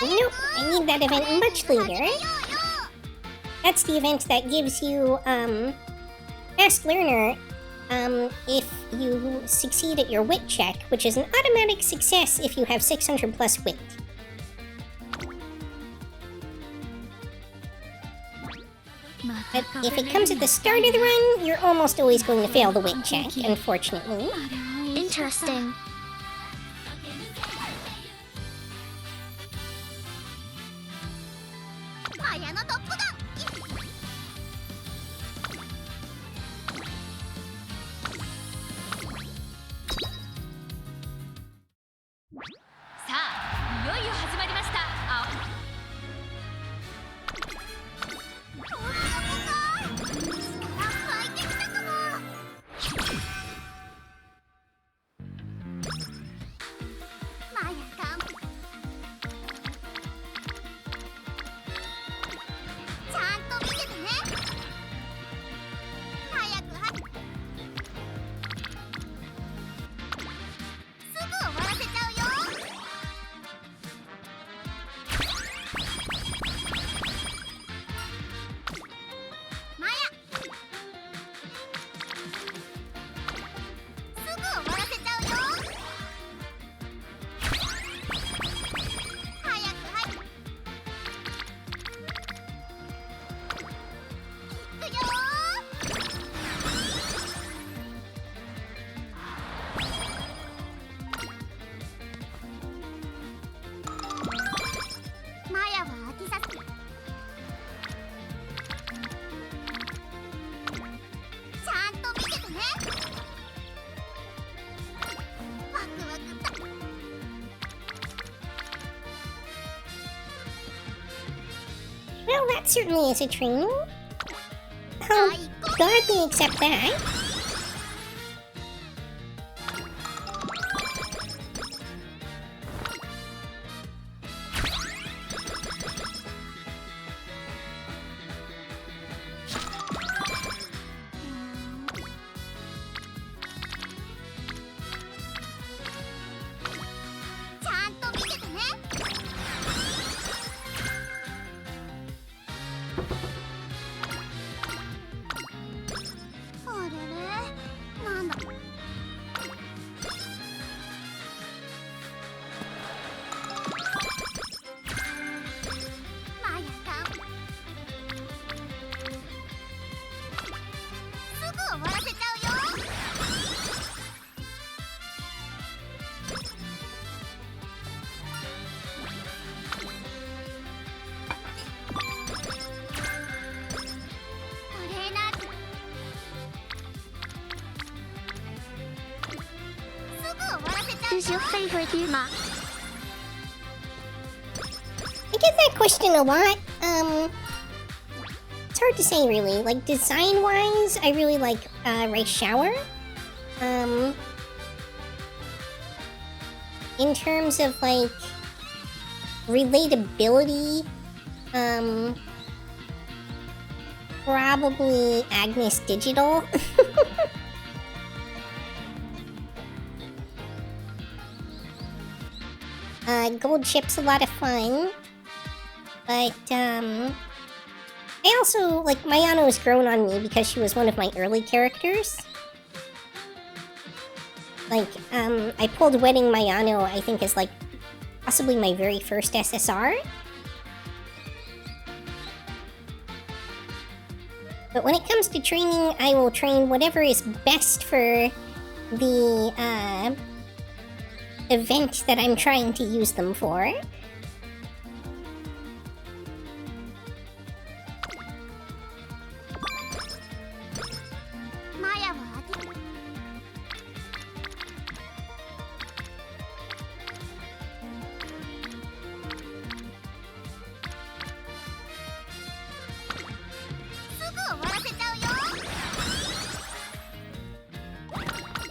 Nope, I need that event much later. That's the event that gives you, Fast Learner, if you succeed at your wit check, which is an automatic success if you have 600 plus wit. But if it comes at the start of the run, you're almost always going to fail the wit check, unfortunately. Interesting. Well, that certainly is a training. I'll gladly accept that. Who's your favorite Yuma? I get that question a lot. It's hard to say really. Like design-wise, I really like Rice Shower. In terms of like relatability, probably Agnes Digital. Gold Chip's a lot of fun, but I also, like, Mayano has grown on me because she was one of my early characters. Like, I pulled Wedding Mayano, I think, as, like, possibly my very first SSR. But when it comes to training, I will train whatever is best for the, event that I'm trying to use them for.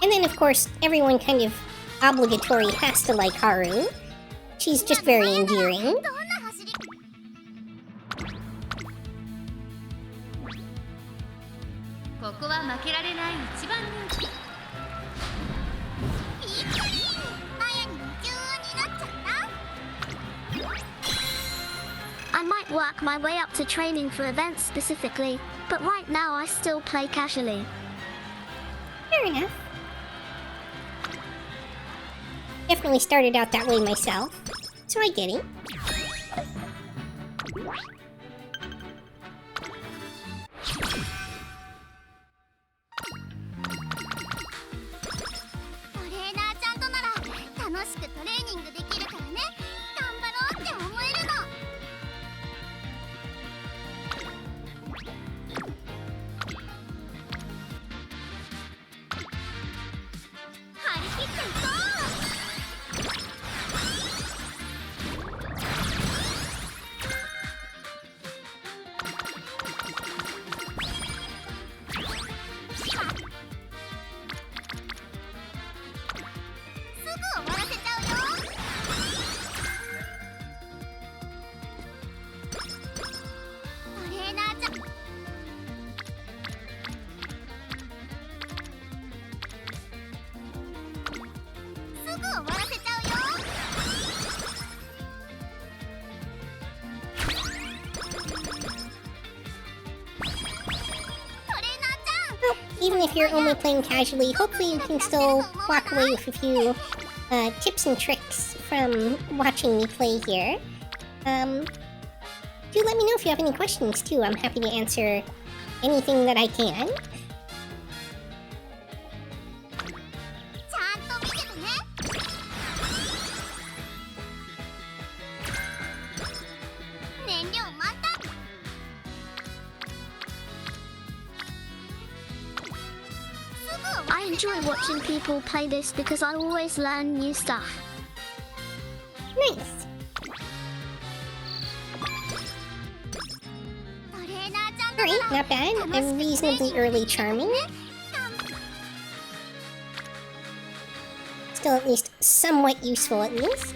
And then, of course, everyone kind of obligatory has to like Haru. She's just very endearing. work my way up to training for events specifically, but right now I still play casually. Fair enough. Definitely started out that way myself, so I get it. Even if you're only playing casually, hopefully you can still walk away with a few tips and tricks from watching me play here. Do let me know if you have any questions too. I'm happy to answer anything that I can. I enjoy watching people play this because I always learn new stuff. Nice. Alright, not bad. I'm reasonably early charming. Still at least somewhat useful at least.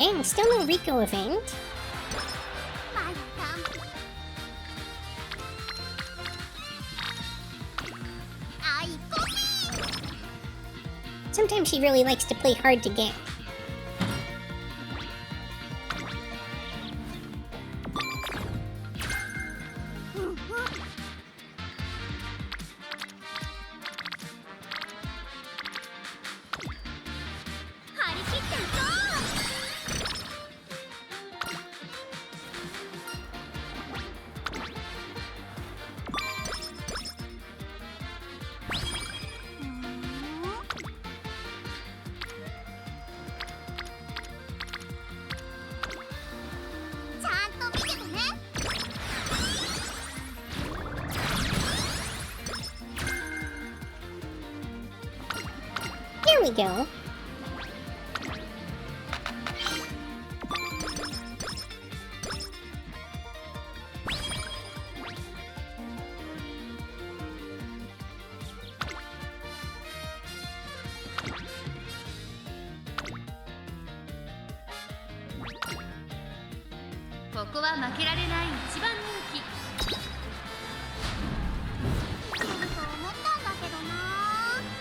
And still no Rico event. Sometimes she really likes to play hard to get. There we go.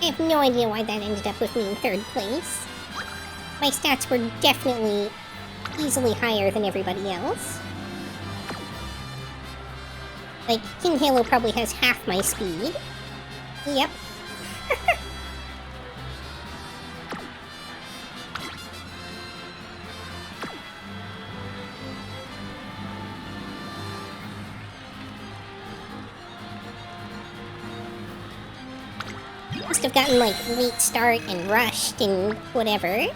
I have no idea why that ended up with me in third place. My stats were definitely easily higher than everybody else. Like, King Halo probably has half my speed. Yep. Must have gotten, like, late start and rushed and whatever.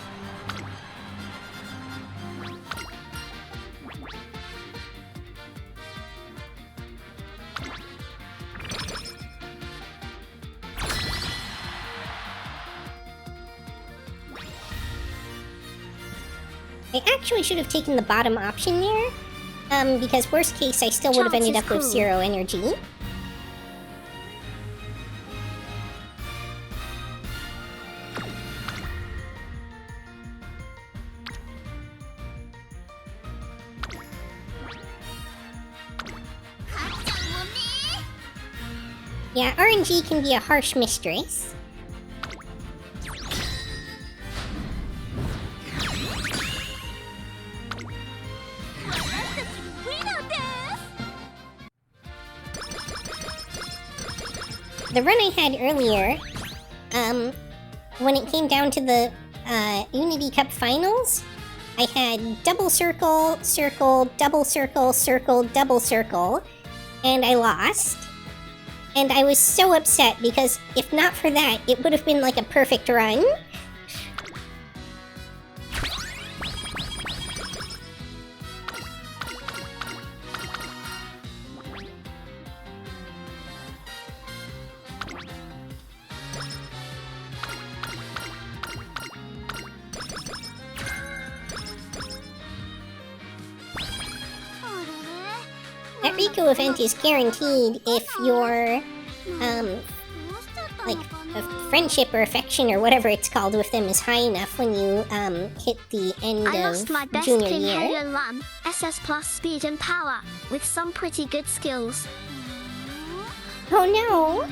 I actually should have taken the bottom option there, because worst case, I still would have ended up with cool. 0 energy. Yeah, RNG can be a harsh mistress. The run I had earlier, when it came down to the Unity Cup Finals, I had double circle, circle, double circle, circle, double circle, and I lost. And I was so upset because if not for that, it would have been like a perfect run. That Rico event is guaranteed if your, like, a friendship or affection or whatever it's called with them is high enough when you, hit the end I lost my of best junior King year. Helio Lam, SS plus speed and power, with some pretty good skills. Oh no!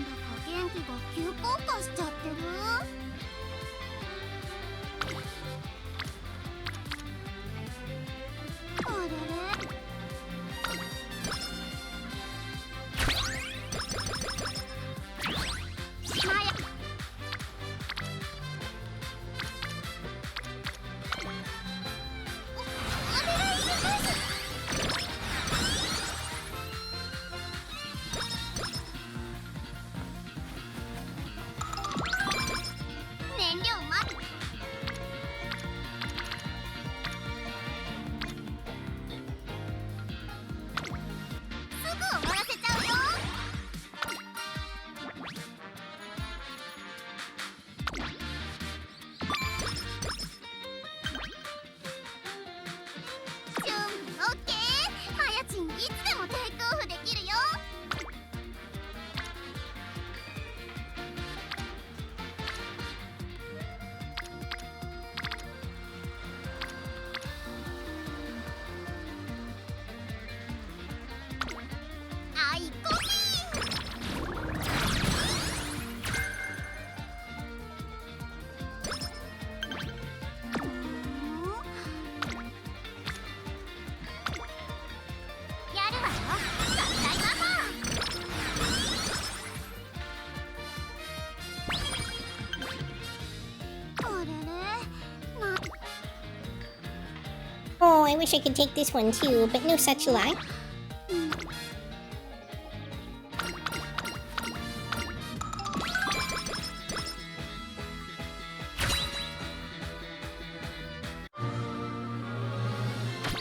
Oh, I wish I could take this one too, but no such luck.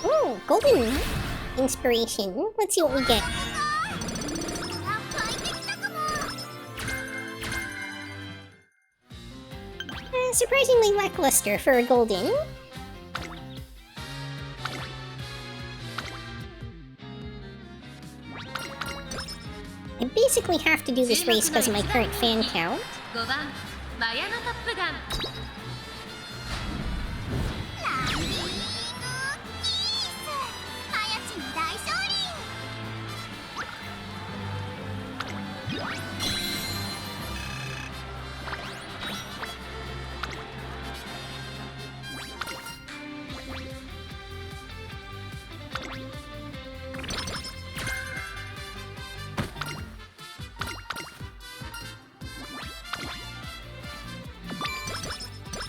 Oh, golden inspiration. Let's see what we get. Surprisingly lackluster for a golden. I basically have to do this race because of my current fan count. 5番マヤのトップガン Oh,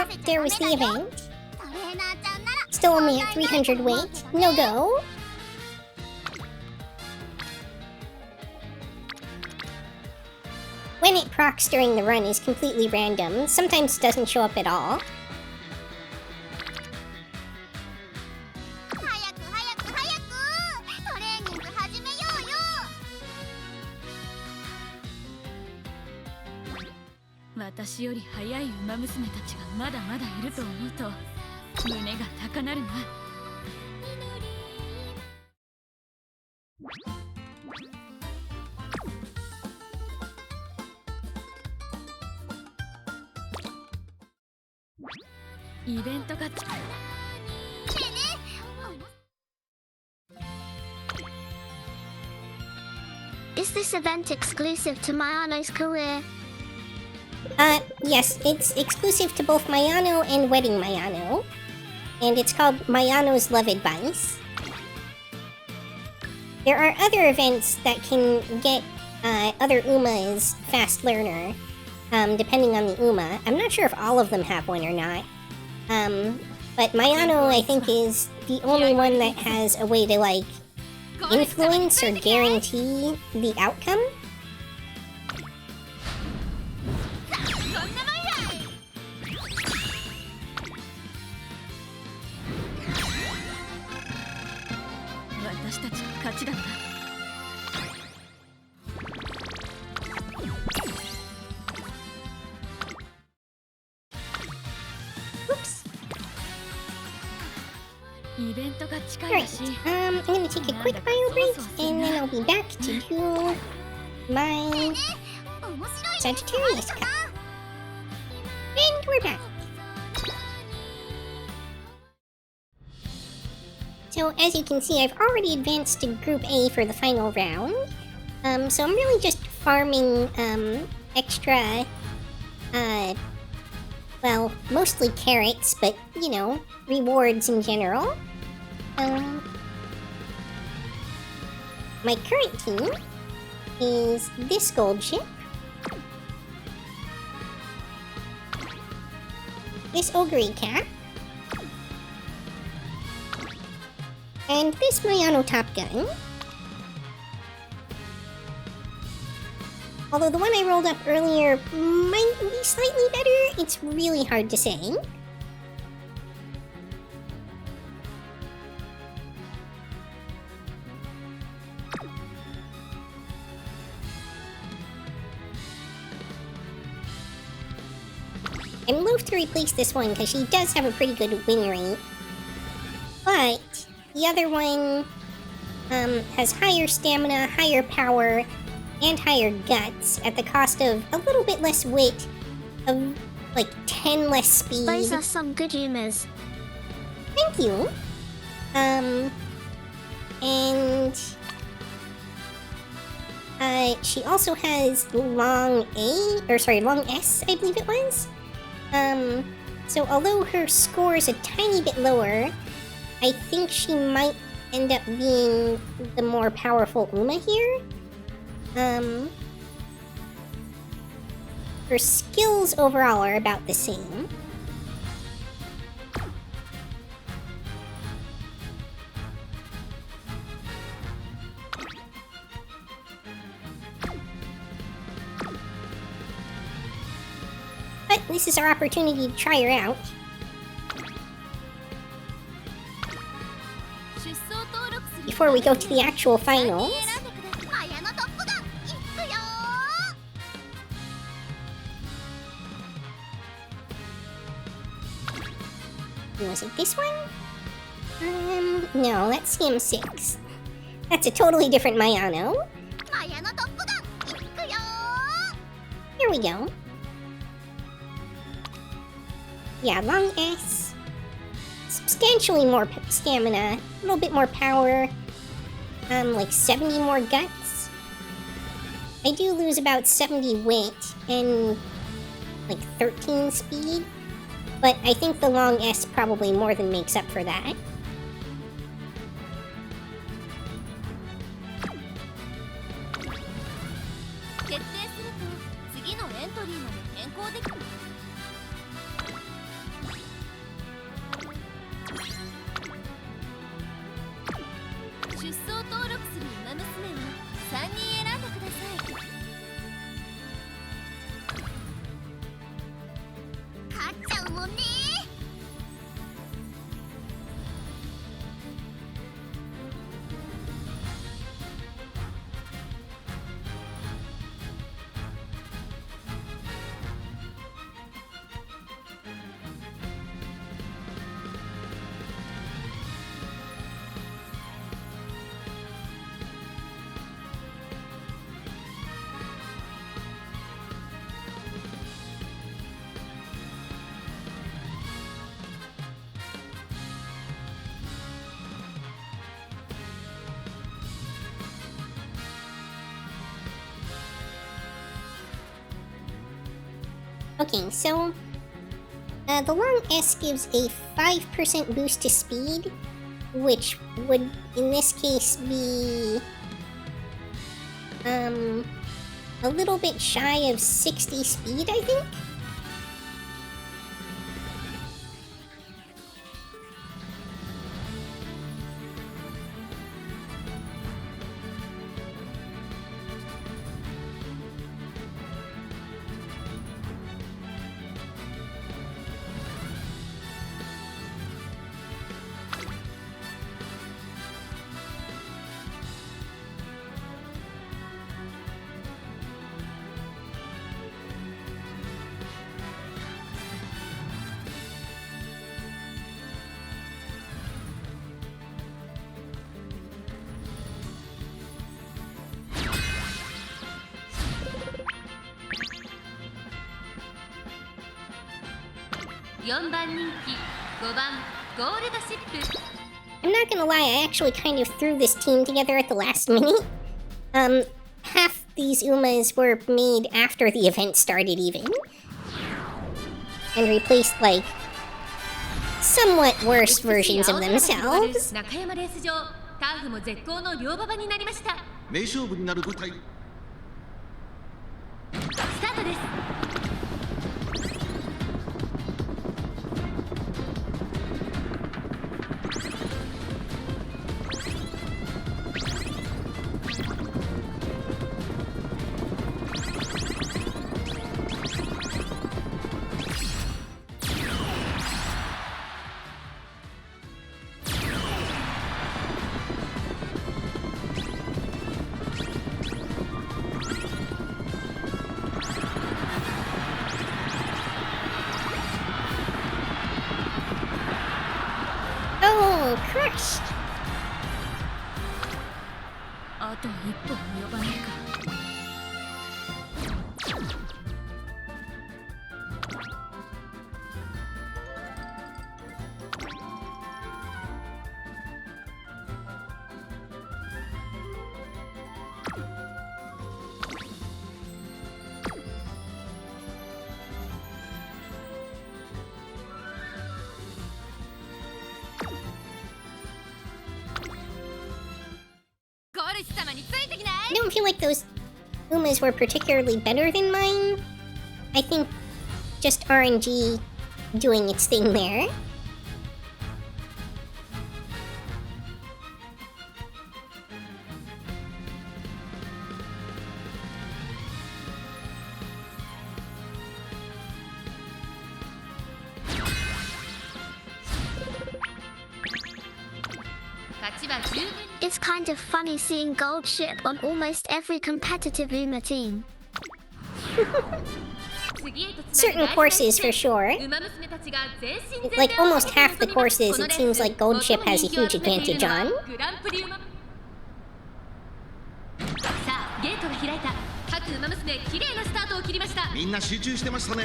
Oh, there was the event. Still only at 300 weight. No go. When it procs during the run is completely random. Sometimes doesn't show up at all. Is this event exclusive to Mayano's career? Yes, it's exclusive to both Mayano and Wedding Mayano. And it's called Mayano's Love Advice. There are other events that can get other Umas fast learner, depending on the Uma. I'm not sure if all of them have one or not. But Mayano, I think, is the only one that has a way to, like, influence or guarantee the outcome. Oops. Alright, I'm gonna take a quick bio break, and then I'll be back to do my Sagittarius Cup. And we're back. So as you can see, I've already advanced to Group A for the final round. So I'm really just farming extra, well, mostly carrots, but, you know, rewards in general. My current team is this gold ship, this ogre cap, and this Mayano Top Gun. Although the one I rolled up earlier might be slightly better, it's really hard to say. I'm loath to replace this one because she does have a pretty good win rate. But the other one has higher stamina, higher power, and higher guts at the cost of a little bit less wit, of like 10 less speed. Those are some good humors. Thank you. And she also has long S, I believe it was. So although her score is a tiny bit lower, I think she might end up being the more powerful Uma here. Her skills overall are about the same. But this is our opportunity to try her out. Before we go to the actual finals. Was it this one? No, that's CM6. That's a totally different Mayano. Here we go. Yeah, long S. Substantially more stamina, a little bit more power. Like 70 more guts. I do lose about 70 wit and like 13 speed. But I think the long S probably more than makes up for that. 走登録する馬娘を3人選んでください。勝っちゃうもんね。Okay, so the long S gives a 5% boost to speed, which would in this case be a little bit shy of 60 speed, I think. I'm not gonna lie, I actually kind of threw this team together at the last minute. Half these Umas were made after the event started even. And replaced, like, somewhat worse versions of themselves. 中山レース場、ターフも絶好の両馬場になりました。名勝負になる舞台。スタートです。Crushed! あと一歩及ばないか。I don't feel like those Umas were particularly better than mine. I think just RNG doing its thing there. It's kind of funny seeing gold ship on almost every competitive Uma team. Certain courses for sure. Like almost half the courses it seems like Gold Ship has a huge advantage on. みんな集中してましたね。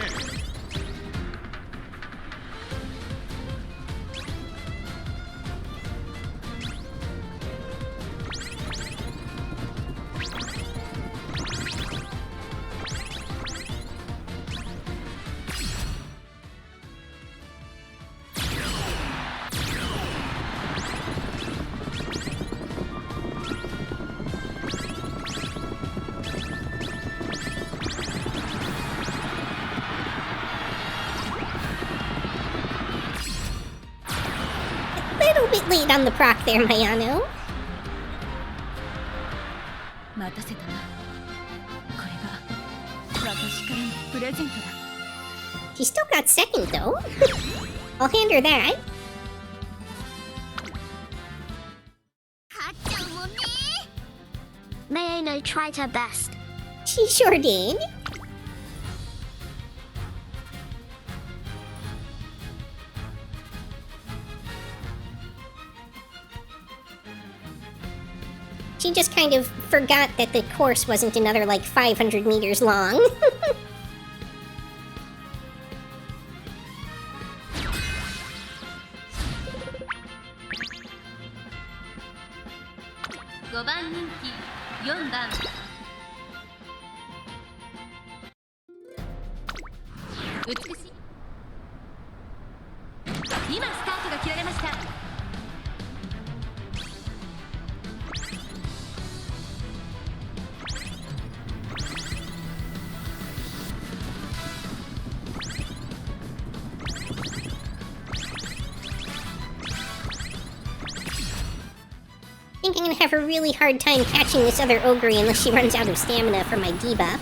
Bit late on the proc there, Mayano. 待たせたな。これが私からのプレゼントだ。 She still got second, though. I'll hand her that. Mayano tried her best. She sure did. She just kind of forgot that the course wasn't another, like, 500 meters long. I think I'm gonna have a really hard time catching this other ogre unless she runs out of stamina for my debuff.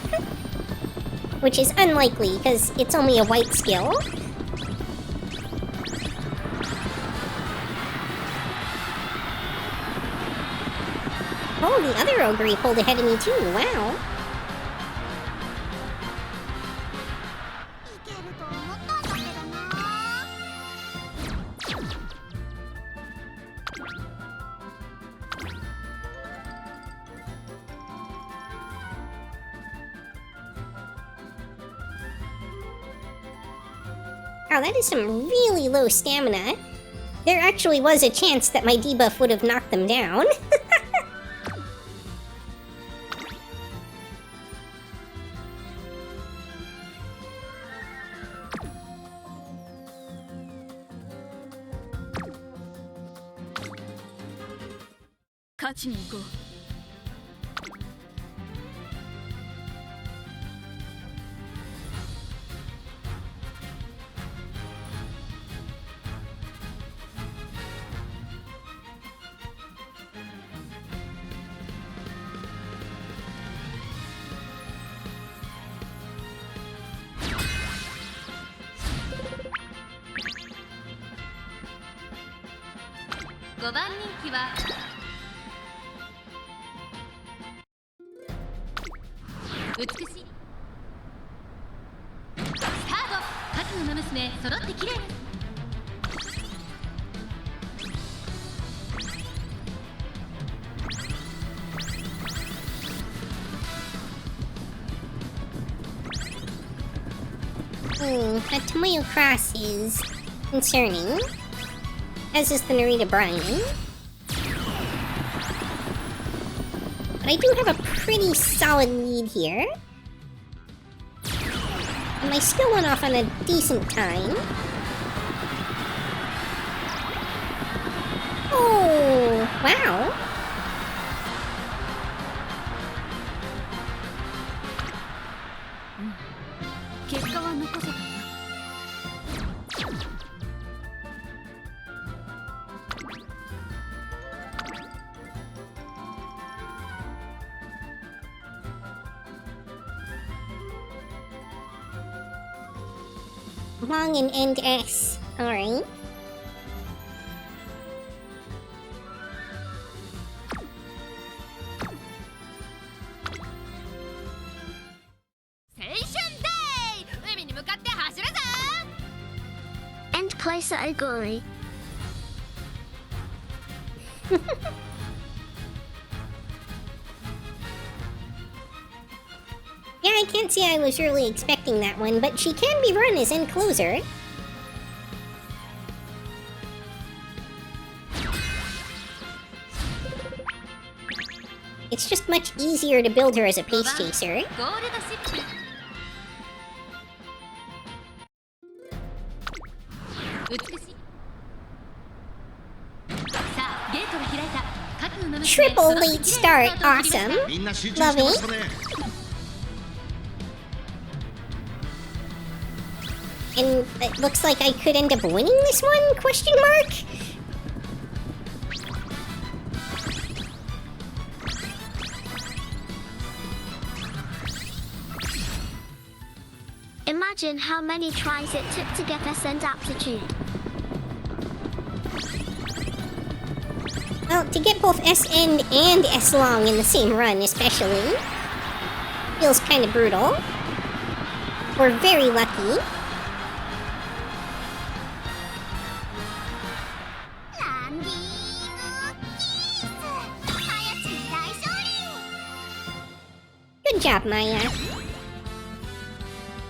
Which is unlikely, because it's only a white skill. Oh, the other ogre pulled ahead of me too, wow. Wow, that is some really low stamina. There actually was a chance that my debuff would have knocked them down. That Tomoyo Cross is concerning, as is the Narita Brian. But I do have a pretty solid lead here. And my skill went off on a decent time. Oh, wow. Long and end S. Alright. End placer Oguri. Yeah, I can't say I was really expecting that one, but she can be run as end closer. It's just much easier to build her as a pace chaser. Triple late start, awesome. Love it. And it looks like I could end up winning this one? Question mark? Imagine how many tries it took to get SN's aptitude. Well, to get both SN and S long in the same run, especially, feels kind of brutal. We're very lucky. Good job, Maya.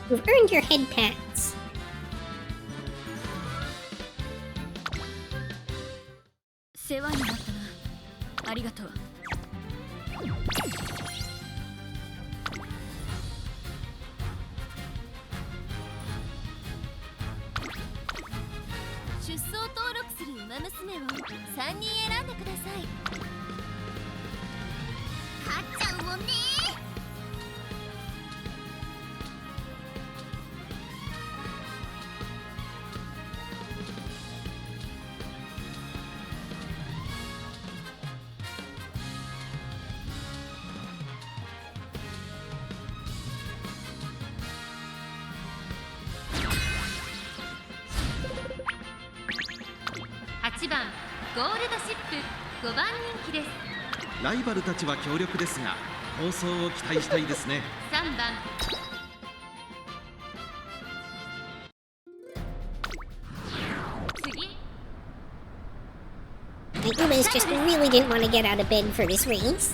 You've earned your head pats. 世話になったな。ありがとう。出走登録するウマ娘を3人選んでください。勝っちゃうもんね。8番ゴールドシップ5番人気です。ライバルたちは強力ですが放送を期待したいですね。3番次 Uma's just really didn't want to get out of bed for this race.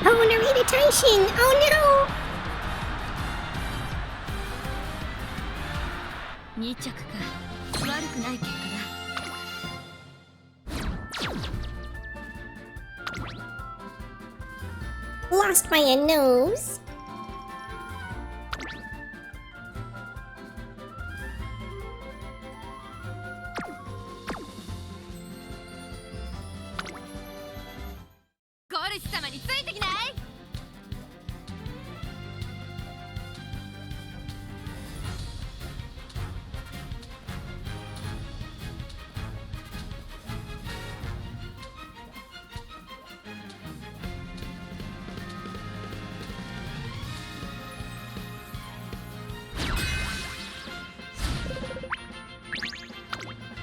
Oh, Narita Taishin! Oh no! 2着か。悪くない結果だ。 Lost by a nose.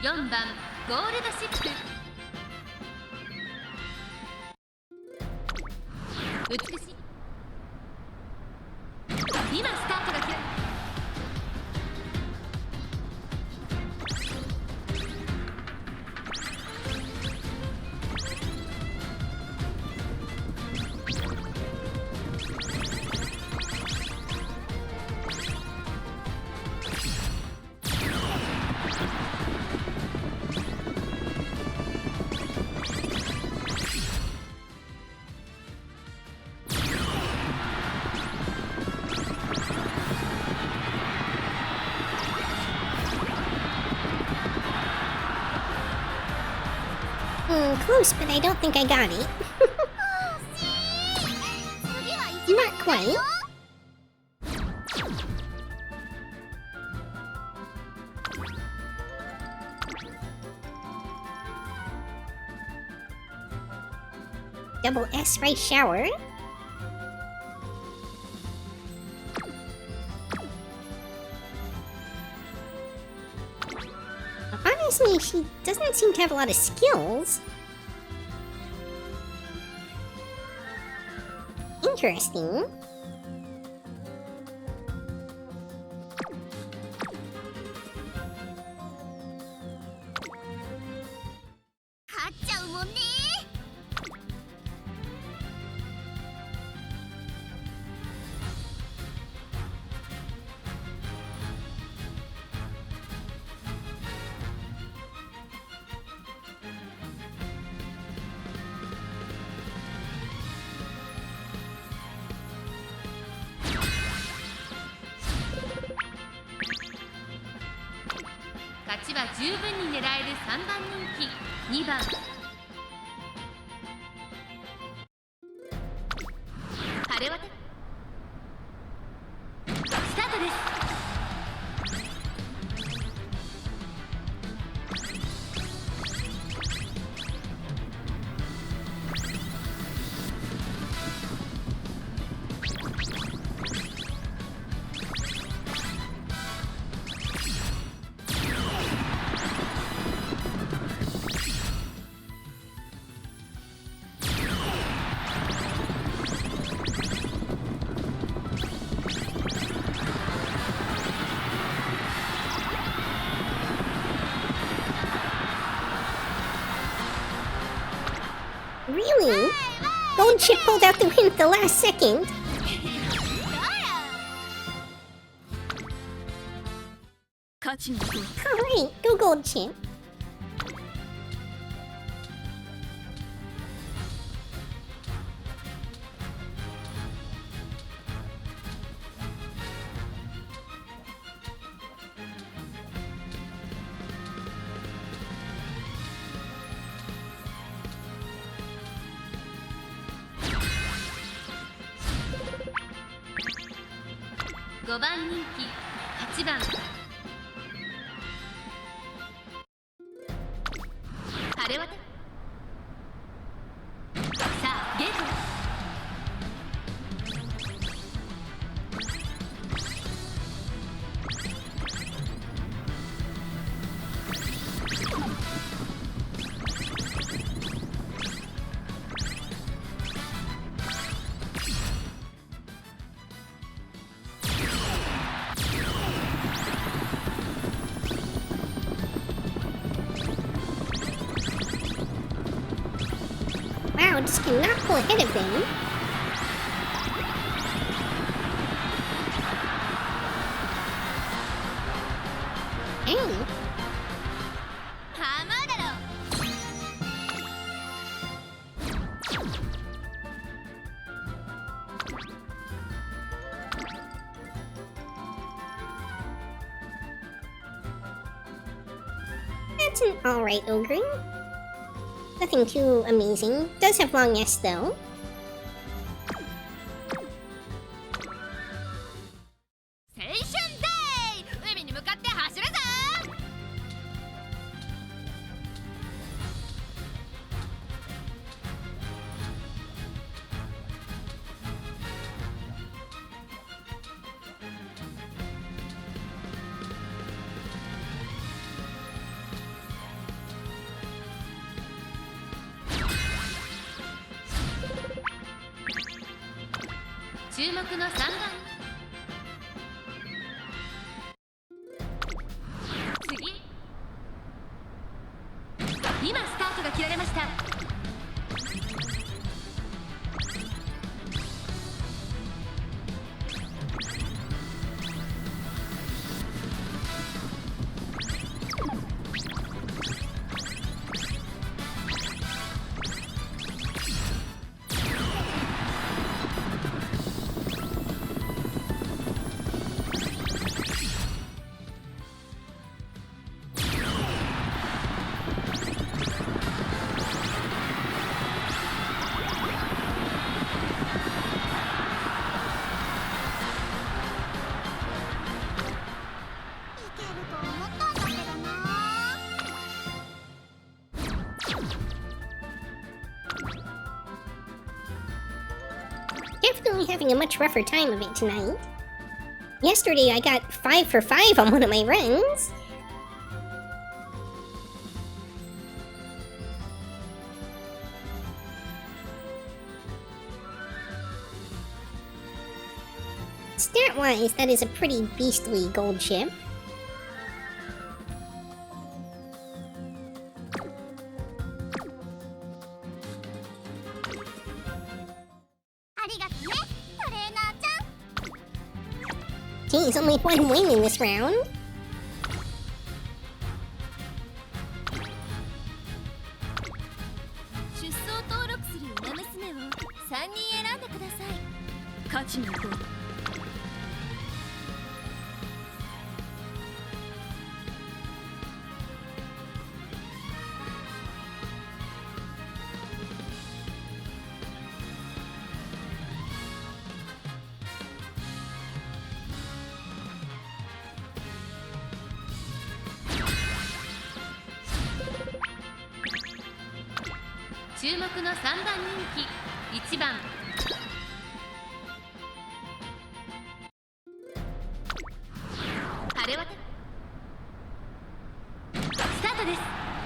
.4 番ゴールドシップ。美しい。今スタートが切る。Close, but I don't think I got it. Not quite. Double S rice shower. Honestly, she doesn't seem to have a lot of skills. Interesting. 十分に狙える3番人気2番晴れ渡スタートです。Really? Gold Chip pulled out the win at the last second. 勝ちに行こう。 Alright, go Gold Chip.5番人気8番晴れ渡さあゲートWow, just cannot pull ahead of them. Dang. ハマーだろ That's an alright ogre. Nothing too amazing. Does have long S though. 青春デイ海に向かって走るぞ注目の3番次今スタートが切られましたDefinitely having a much rougher time of it tonight. Yesterday I got 5 for 5 on one of my runs. Stat-wise, that is a pretty beastly gold chip. Geez, only one win in this round. 注目の3番人気1番晴れ渡スタートです。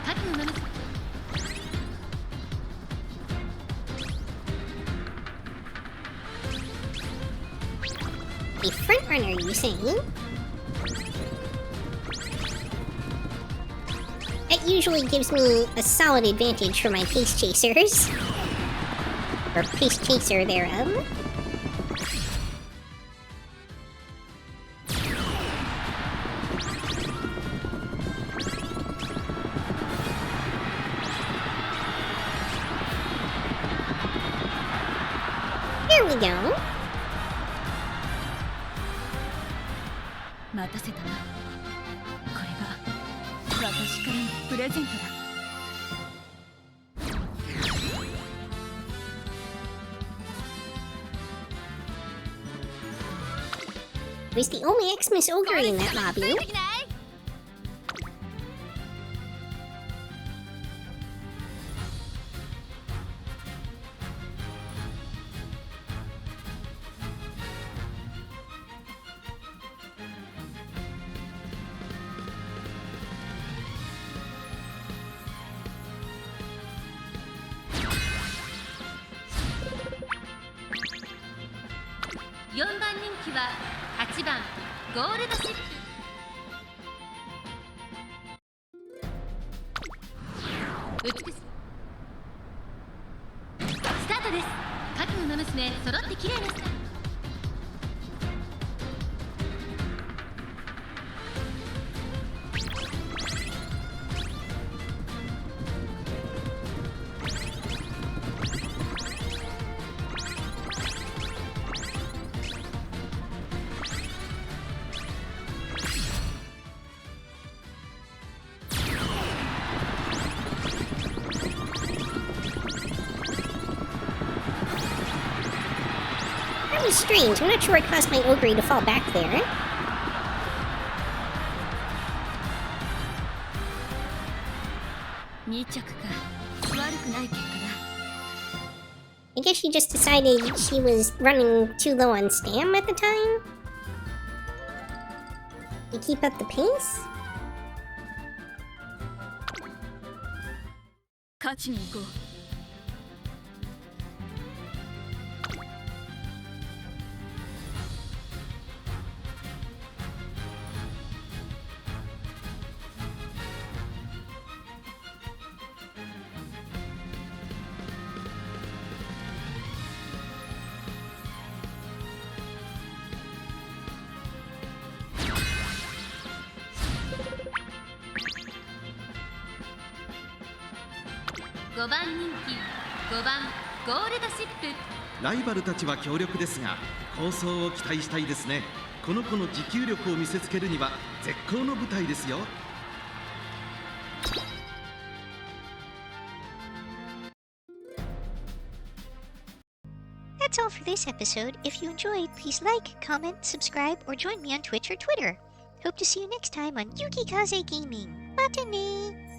覚悟のみ A front runner, you saying? That usually gives me a solid advantage for my pace chasers. Or pace chaser thereof. There we go. 待たせたな。これが私からのプレゼントだ。Was the only Xmas ogre in that lobby? .4 番人気は8番ゴールドシップ。美しいスタートです。覚悟の娘揃って綺麗なスタート。 That was strange. I'm not sure it caused my ogre to fall back there. I guess she just decided she was running too low on stam at the time? To keep up the pace? 勝ちに行こう。 5番人気5番ゴールドシップ。ライバルたちは強力ですが構想を期待したいですね。この子の持久力を見せつけるには絶好の舞台ですよ。 That's all for this episode. If you enjoyed, please like, comment, subscribe, or join me on Twitch or Twitter. Hope to see you next time on Yukikaze Gaming. Bye.